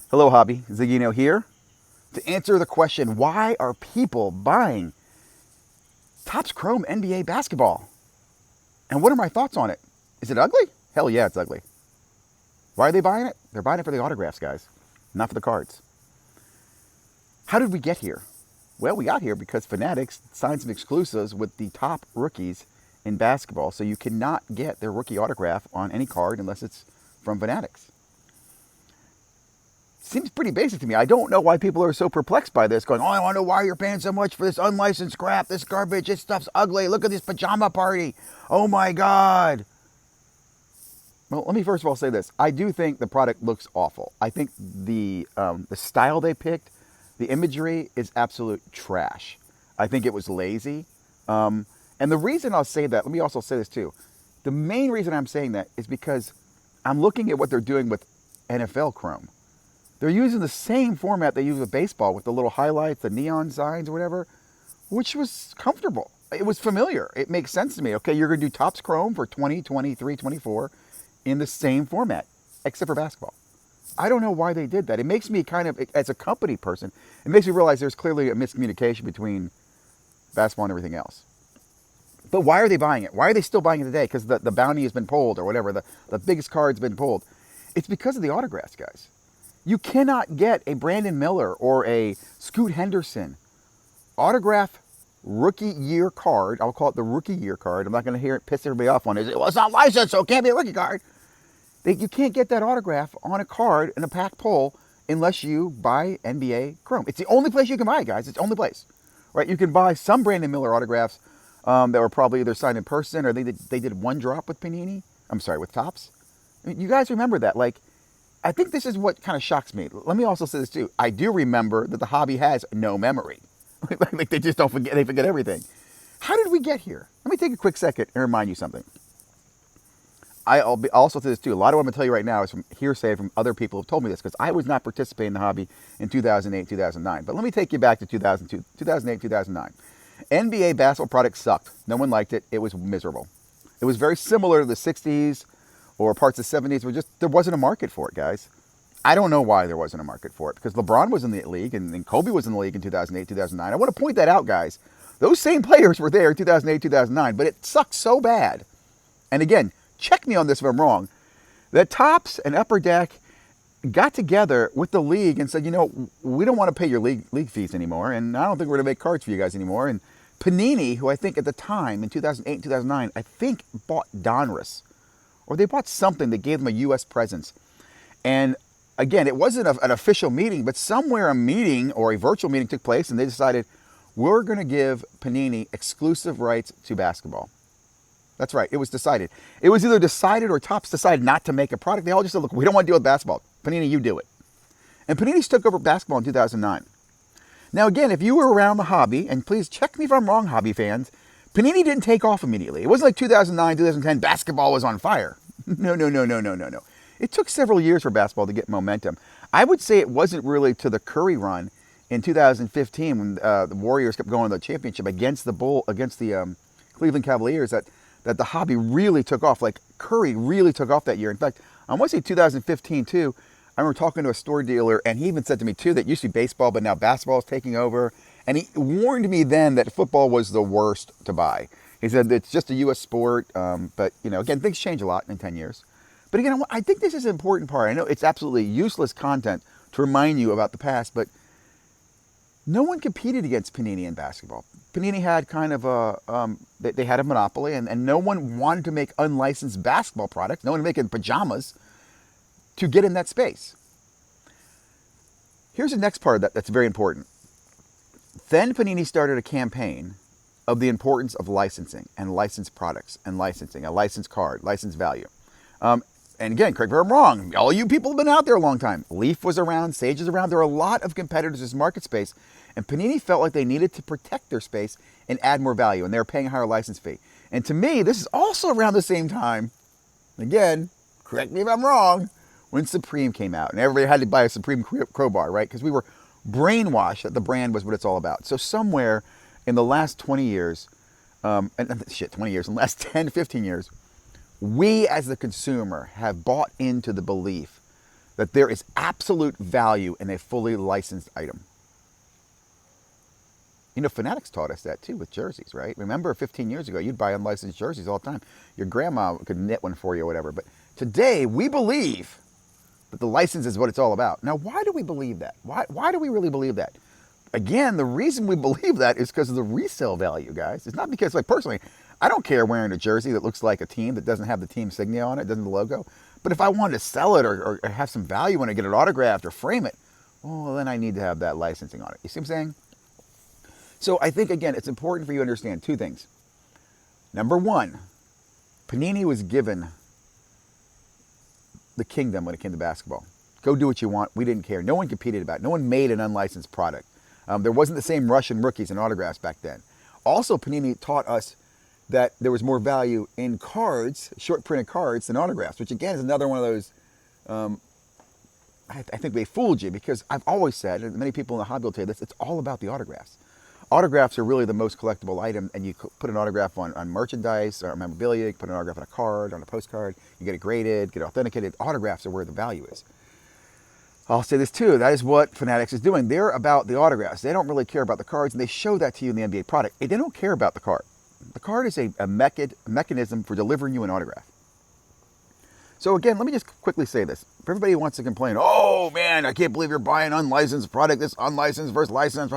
Hello, Hobby. Zigino here to answer the question, why are people buying Topps Chrome NBA basketball? And what are my thoughts on it? Is it ugly? Hell yeah, it's ugly. Why are they buying it? They're buying it for the autographs, guys, not for the cards. How did we get here? Well, we got here because Fanatics signed some exclusives with the top rookies in basketball, so you cannot get their rookie autograph on any card unless it's from Fanatics. Seems pretty basic to me. I don't know why people are so perplexed by this, going, oh, I want to know why you're paying so much for this unlicensed crap, this garbage, this stuff's ugly, look at this pajama party, oh my God. Well, let me first of all say this. I do think the product looks awful. I think the style they picked, the imagery is absolute trash. I think it was lazy. And the reason I'll say that, let me also say this too. The main reason I'm saying that is because I'm looking at what they're doing with NFL Chrome. They're using the same format they use with baseball, with the little highlights, the neon signs or whatever, which was comfortable. It was familiar. It makes sense to me. Okay, you're going to do Topps Chrome for 20, 23, 24 in the same format, except for basketball. I don't know why they did that. It makes me kind of, as a company person, it makes me realize there's clearly a miscommunication between basketball and everything else. But why are they buying it? Why are they still buying it today? Because the bounty has been pulled or whatever, the biggest card's been pulled. It's because of the autographs, guys. You cannot get a Brandon Miller or a Scoot Henderson autograph rookie year card. I'll call it the rookie year card. I'm not going to hear it piss everybody off on it. Well, it's not licensed, so it can't be a rookie card. You can't get that autograph on a card in a pack pull unless you buy NBA Chrome. It's the only place you can buy it, guys. It's the only place. Right? You can buy some Brandon Miller autographs that were probably either signed in person or they did one drop with Panini. I'm sorry, with Topps. I mean, you guys remember that. Like, I think this is what kind of shocks me. Let me also say this too. I do remember that the hobby has no memory. Like they just don't forget. They forget everything. How did we get here? Let me take a quick second and remind you something. I'll also say this too. A lot of what I'm going to tell you right now is from hearsay from other people who have told me this, because I was not participating in the hobby in 2008, 2009. But let me take you back to 2008, 2009. NBA basketball product sucked. No one liked it. It was miserable. It was very similar to the 60s or parts of the 70s. There wasn't a market for it, guys. I don't know why there wasn't a market for it, because LeBron was in the league and Kobe was in the league in 2008, 2009. I want to point that out, guys. Those same players were there in 2008, 2009, but it sucked so bad. And again, check me on this if I'm wrong, that Topps and Upper Deck got together with the league and said, you know, we don't want to pay your league fees anymore, and I don't think we're going to make cards for you guys anymore. And Panini, who I think at the time, in 2008 and 2009, I think bought Donruss, or they bought something that gave them a U.S. presence. And again, it wasn't an official meeting, but somewhere a meeting or a virtual meeting took place, and they decided, we're going to give Panini exclusive rights to basketball. That's right, it was decided. It was either decided or Topps decided not to make a product. They all just said, look, we don't want to deal with basketball. Panini, you do it. And Panini took over basketball in 2009. Now again, if you were around the hobby, and please check me if I'm wrong, hobby fans, Panini didn't take off immediately. It wasn't like 2009, 2010, basketball was on fire. No. It took several years for basketball to get momentum. I would say it wasn't really to the Curry run in 2015 when the Warriors kept going to the championship against the Cleveland Cavaliers that the hobby really took off. Like Curry really took off that year. In fact, I want to say 2015 too. I remember talking to a store dealer, and he even said to me too that it used to be baseball, but now basketball is taking over. And he warned me then that football was the worst to buy. He said it's just a U.S. sport, but you know, again, things change a lot in 10 years. But again, I think this is an important part. I know it's absolutely useless content to remind you about the past, but no one competed against Panini in basketball. Panini had kind of they had a monopoly, and no one wanted to make unlicensed basketball products. No one making pajamas to get in that space. Here's the next part that's very important. Then Panini started a campaign of the importance of licensing and licensed products and licensing, a licensed card, licensed value. And again, correct me if I'm wrong, all you people have been out there a long time. Leaf was around, Sage is around. There are a lot of competitors in this market space, and Panini felt like they needed to protect their space and add more value, and they were paying a higher license fee. And to me, this is also around the same time, again, correct me if I'm wrong, when Supreme came out, and everybody had to buy a Supreme crowbar, right? Because we were brainwashed that the brand was what it's all about. So somewhere in the last 20 years, in the last 10, 15 years, we as the consumer have bought into the belief that there is absolute value in a fully licensed item. You know, Fanatics taught us that too with jerseys, right? Remember 15 years ago, you'd buy unlicensed jerseys all the time. Your grandma could knit one for you or whatever. But today, we believe that the license is what it's all about. Now, why do we believe that? Why do we really believe that? Again, the reason we believe that is because of the resale value, guys. It's not because, like, personally, I don't care wearing a jersey that looks like a team that doesn't have the team insignia on it, doesn't have the logo. But if I wanted to sell it or have some value when I get it autographed or frame it, well, then I need to have that licensing on it. You see what I'm saying? So I think, again, it's important for you to understand two things. Number one, Panini was given the kingdom when it came to basketball. Go do what you want. We didn't care. No one competed about it. No one made an unlicensed product. There wasn't the same Russian rookies and autographs back then. Also, Panini taught us that there was more value in cards, short printed cards, than autographs, which again is another one of those, I think they fooled you, because I've always said, and many people in the hobby will tell you this, it's all about the autographs. Autographs are really the most collectible item, and you put an autograph on merchandise or memorabilia, you put an autograph on a card, on a postcard, you get it graded, get it authenticated. Autographs are where the value is. I'll say this too, that is what Fanatics is doing. They're about the autographs. They don't really care about the cards, and they show that to you in the NBA product. They don't care about the card. The card is a mechanism for delivering you an autograph. So again, let me just quickly say this. If everybody wants to complain, oh man, I can't believe you're buying unlicensed product, this unlicensed versus licensed.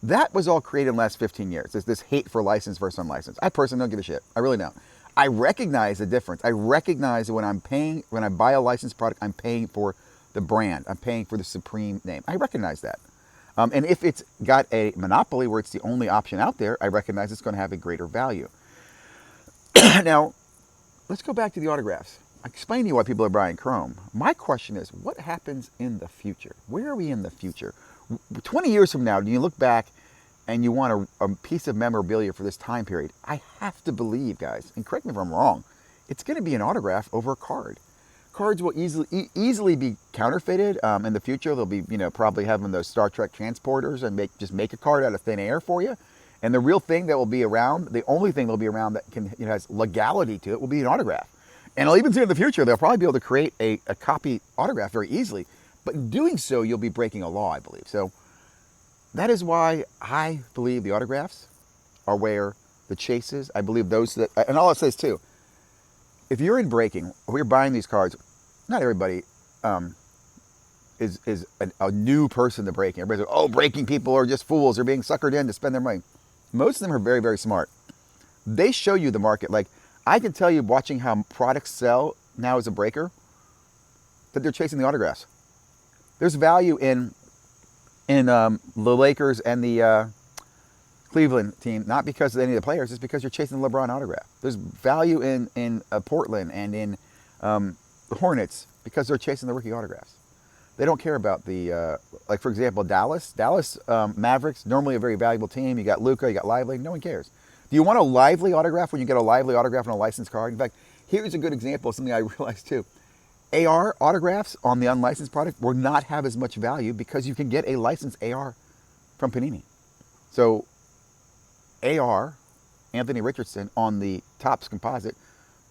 That was all created in the last 15 years. There's this hate for licensed versus unlicensed. I personally don't give a shit. I really don't. I recognize the difference. I recognize that when I buy a licensed product, I'm paying for the brand. I'm paying for the supreme name. I recognize that. And if it's got a monopoly where it's the only option out there, I recognize it's going to have a greater value. Now, let's go back to the autographs. I explained to you why people are buying Chrome. My question is, what happens in the future? Where are we in the future? 20 years from now, do you look back and you want a piece of memorabilia for this time period? I have to believe, guys, and correct me if I'm wrong, it's going to be an autograph over a card. Cards will easily be counterfeited. In the future, they'll be, probably having those Star Trek transporters and just make a card out of thin air for you. And the real thing that will be around, the only thing that will be around that has legality to it, will be an autograph. And I'll even say in the future, they'll probably be able to create a copy autograph very easily. But in doing so, you'll be breaking a law, I believe. So that is why I believe the autographs are where the chase is. I believe those that, and all it says too, if you're in breaking, or you're buying these cards, not everybody is a new person to breaking. Everybody's like, oh, breaking people are just fools. They're being suckered in to spend their money. Most of them are very, very smart. They show you the market. Like, I can tell you, watching how products sell now as a breaker, that they're chasing the autographs. There's value in the Lakers and the Cleveland team, not because of any of the players, it's because you're chasing the LeBron autograph. There's value in Portland and in the Hornets because they're chasing the rookie autographs. They don't care about the, like for example, Dallas Mavericks, normally a very valuable team. You got Luka, you got Lively, no one cares. Do you want a Lively autograph when you get a Lively autograph on a licensed card? In fact, here's a good example of something I realized too. AR autographs on the unlicensed product will not have as much value because you can get a licensed AR from Panini. So AR, Anthony Richardson, on the Topps composite,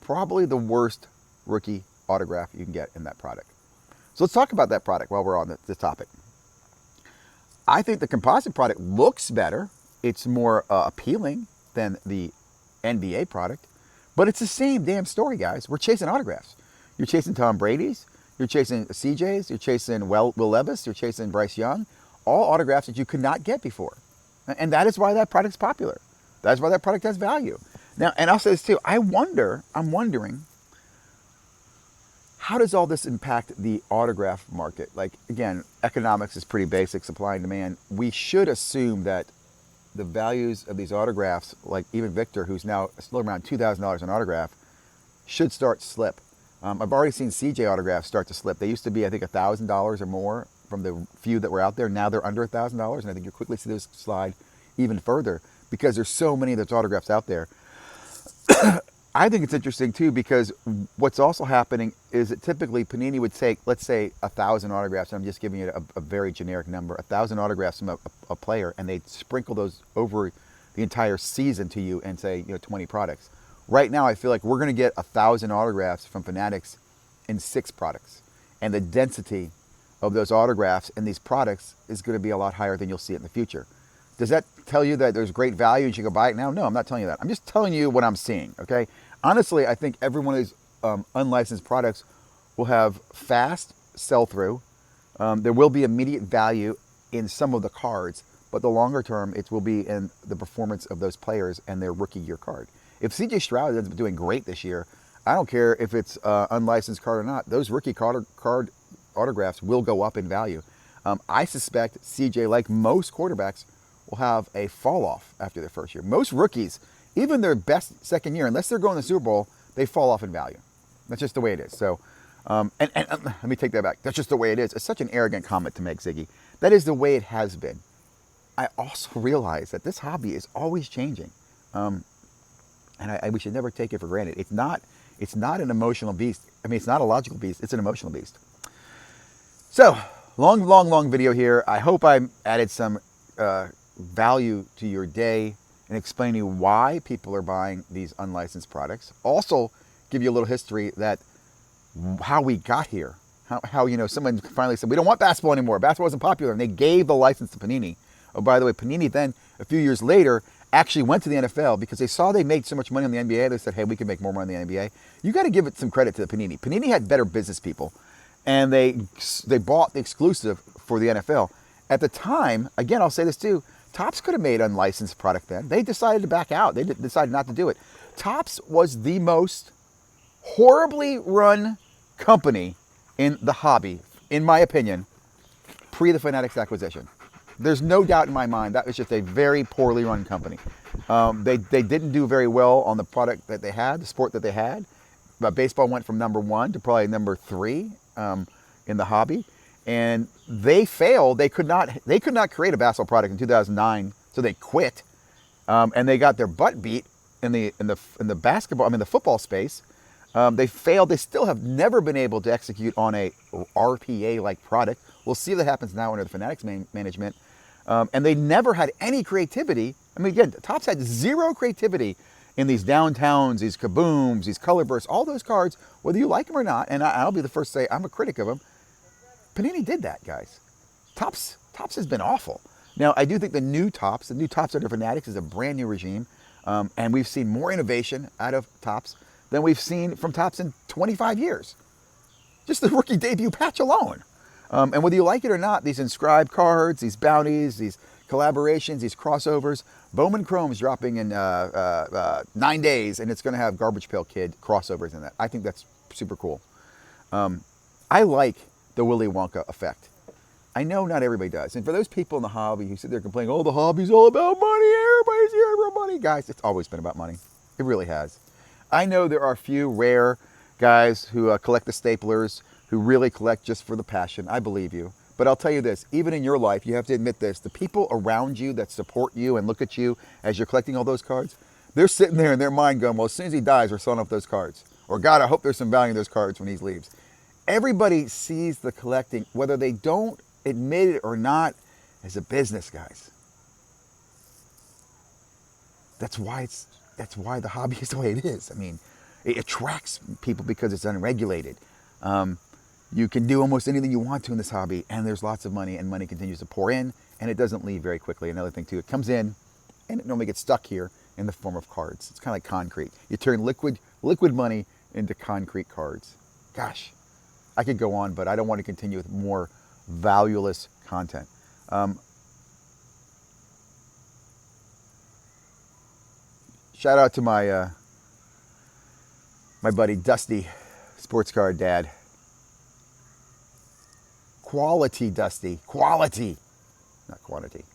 probably the worst rookie autograph you can get in that product. So let's talk about that product while we're on this topic. I think the composite product looks better. It's more appealing than the NBA product, but it's the same damn story, guys. We're chasing autographs. You're chasing Tom Brady's, you're chasing CJ's, you're chasing Will Levis, you're chasing Bryce Young, all autographs that you could not get before. And that is why that product's popular. That's why that product has value. Now, and I'll say this too, I'm wondering, how does all this impact the autograph market? Like, again, economics is pretty basic, supply and demand. We should assume that the values of these autographs, like even Victor, who's now still around $2,000 an autograph, should start to slip. I've already seen CJ autographs start to slip. They used to be, I think, $1,000 or more from the few that were out there. Now they're under $1,000, and I think you'll quickly see those slide even further because there's so many of those autographs out there. I think it's interesting too because what's also happening is that typically Panini would take, let's say, 1,000 autographs. And I'm just giving you a very generic number, 1,000 autographs from a player, and they'd sprinkle those over the entire season to you and say, 20 products. Right now, I feel like we're going to get 1,000 autographs from Fanatics in 6 products. and the density of those autographs in these products is going to be a lot higher than you'll see it in the future. Does that tell you that there's great value and you should go buy it now? No, I'm not telling you that. I'm just telling you what I'm seeing, okay? Honestly, I think every one of these unlicensed products will have fast sell-through. There will be immediate value in some of the cards, but the longer term, it will be in the performance of those players and their rookie year card. If CJ Stroud ends up doing great this year, I don't care if it's unlicensed card or not, those rookie card autographs will go up in value. I suspect CJ, like most quarterbacks, will have a fall off after their first year. Most rookies, even their best second year, unless they're going to the Super Bowl, they fall off in value. That's just the way it is. So, and let me take that back. That's just the way it is. It's such an arrogant comment to make, Ziggy. That is the way it has been. I also realize that this hobby is always changing. And we should never take it for granted. It's not an emotional beast. I mean, it's not a logical beast. It's an emotional beast. So, long video here. I hope I added some value to your day and explain to you why people are buying these unlicensed products. Also, give you a little history that how we got here. How someone finally said, we don't want basketball anymore. Basketball wasn't popular. And they gave the license to Panini. Oh, by the way, Panini then, a few years later, actually went to the NFL because they saw they made so much money on the NBA. They said, hey, we can make more money on the NBA. You got to give it some credit to the Panini. Panini had better business people. And they bought the exclusive for the NFL. At the time, again, I'll say this too, Topps could have made unlicensed product then. They decided to back out. They decided not to do it. Topps was the most horribly run company in the hobby, in my opinion, pre the Fanatics acquisition. There's no doubt in my mind that was just a very poorly run company. They didn't do very well on the product that they had, the sport that they had. But baseball went from number 1 to probably number 3 in the hobby. And they failed. They could not create a basketball product in 2009, so they quit. And they got their butt beat in the basketball. I mean, the football space. They failed. They still have never been able to execute on a RPA-like product. We'll see if that happens now under the Fanatics management. And they never had any creativity. I mean, again, Topps had zero creativity in these downtowns, these kabooms, these color bursts, all those cards, whether you like them or not. And I'll be the first to say I'm a critic of them. Panini did that, guys. Topps has been awful. Now, I do think the new Topps under Fanatics is a brand new regime. And we've seen more innovation out of Topps than we've seen from Topps in 25 years. Just the rookie debut patch alone. And whether you like it or not, these inscribed cards, these bounties, these collaborations, these crossovers, Bowman Chrome's dropping in 9 days, and it's going to have Garbage Pail Kid crossovers in that. I think that's super cool. I like the Willy Wonka effect. I know not everybody does. And for those people in the hobby who sit there complaining, oh, the hobby's all about money, everybody's here for money. Guys, it's always been about money. It really has. I know there are a few rare guys who collect the staplers, who really collect just for the passion. I believe you. But I'll tell you this, even in your life, you have to admit this, the people around you that support you and look at you as you're collecting all those cards, they're sitting there in their mind going, well, as soon as he dies, we're selling off those cards. Or God, I hope there's some value in those cards when he leaves. Everybody sees the collecting, whether they don't admit it or not, as a business, guys. That's why the hobby is the way it is. I mean, it attracts people because it's unregulated. You can do almost anything you want to in this hobby, and there's lots of money, and money continues to pour in, and it doesn't leave very quickly. Another thing, too, it comes in, and it normally gets stuck here in the form of cards. It's kind of like concrete. You turn liquid money into concrete cards. Gosh, I could go on, but I don't want to continue with more valueless content. Shout out to my buddy Dusty, Sports Card Dad. Quality, Dusty. Quality, not quantity.